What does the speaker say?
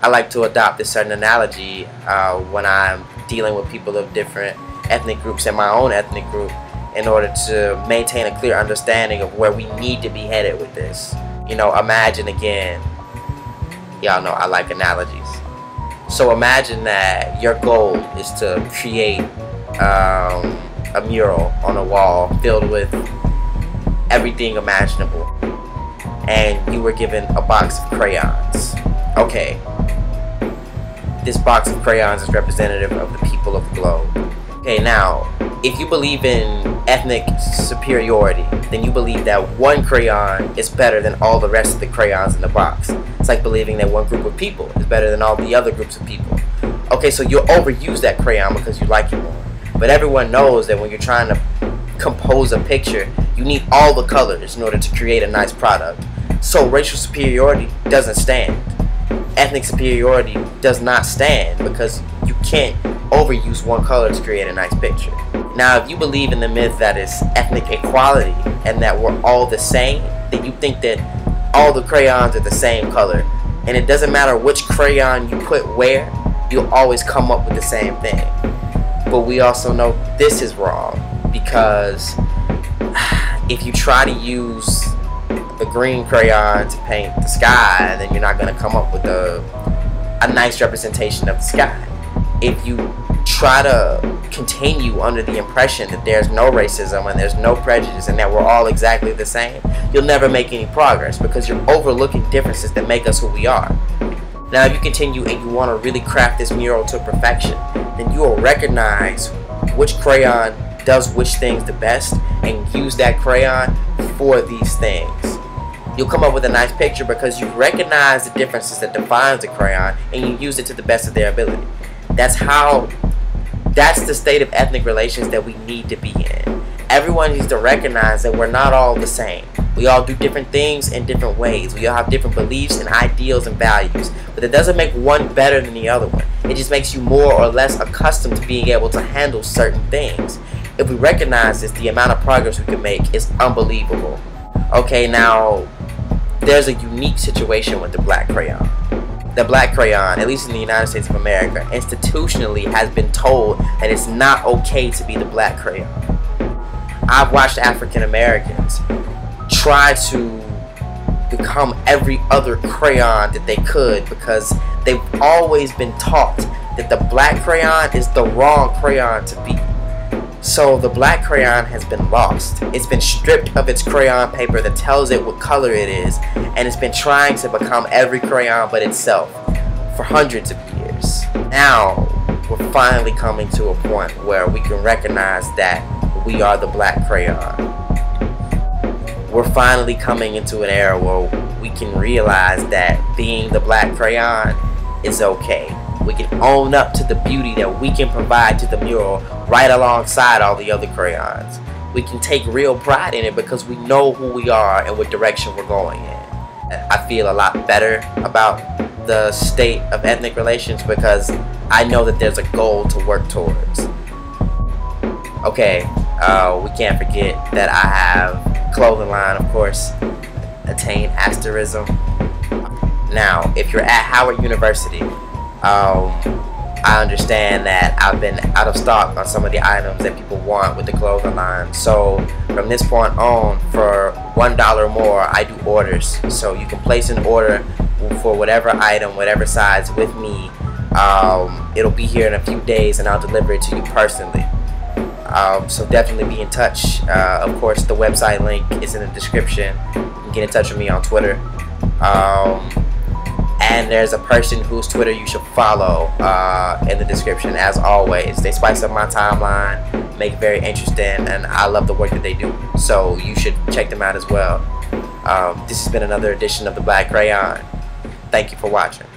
I like to adopt a certain analogy when I'm dealing with people of different ethnic groups and my own ethnic group, in order to maintain a clear understanding of where we need to be headed with this. You know, imagine again, y'all know I like analogies. So imagine that your goal is to create a mural on a wall filled with everything imaginable, and you were given a box of crayons. Okay, this box of crayons is representative of the people of the globe. Okay, now, if you believe in ethnic superiority, then you believe that one crayon is better than all the rest of the crayons in the box. It's like believing that one group of people is better than all the other groups of people. Okay, so you'll overuse that crayon because you like it more. But everyone knows that when you're trying to compose a picture, you need all the colors in order to create a nice product. So racial superiority doesn't stand. Ethnic superiority does not stand, because you can't overuse one color to create a nice picture. Now, if you believe in the myth that is ethnic equality and that we're all the same, then you think that all the crayons are the same color, and it doesn't matter which crayon you put where, you'll always come up with the same thing. But we also know this is wrong, because if you try to use the green crayon to paint the sky, then you're not going to come up with a nice representation of the sky. If you try to continue under the impression that there's no racism and there's no prejudice and that we're all exactly the same, you'll never make any progress, because you're overlooking differences that make us who we are. Now, if you continue and you want to really craft this mural to perfection, then you will recognize which crayon does which things the best and use that crayon for these things. You'll come up with a nice picture because you recognize the differences that defines the crayon and you use it to the best of their ability. That's the state of ethnic relations that we need to be in. Everyone needs to recognize that we're not all the same. We all do different things in different ways. We all have different beliefs and ideals and values. But it doesn't make one better than the other one. It just makes you more or less accustomed to being able to handle certain things. If we recognize this, the amount of progress we can make is unbelievable. Okay, now, there's a unique situation with the black crayon. The black crayon, at least in the United States of America, institutionally has been told that it's not okay to be the black crayon. I've watched African Americans try to become every other crayon that they could, because they've always been taught that the black crayon is the wrong crayon to be. So the black crayon has been lost. It's been stripped of its crayon paper that tells it what color it is, and it's been trying to become every crayon but itself for hundreds of years. Now, we're finally coming to a point where we can recognize that we are the black crayon. We're finally coming into an era where we can realize that being the black crayon is okay. We can own up to the beauty that we can provide to the mural right alongside all the other crayons. We can take real pride in it because we know who we are and what direction we're going in. I feel a lot better about the state of ethnic relations because I know that there's a goal to work towards. Okay, we can't forget that I have clothing line, of course, Attain Asterism. Now, if you're at Howard University, I understand that I've been out of stock on some of the items that people want with the clothing line. So from this point on, for $1 more, I do orders. So you can place an order for whatever item, whatever size with me. It'll be here in a few days and I'll deliver it to you personally. So definitely be in touch. Of course, the website link is in the description. You can get in touch with me on Twitter. And there's a person whose Twitter you should follow in the description, as always. They spice up my timeline, make it very interesting, and I love the work that they do. So you should check them out as well. This has been another edition of The Black Crayon. Thank you for watching.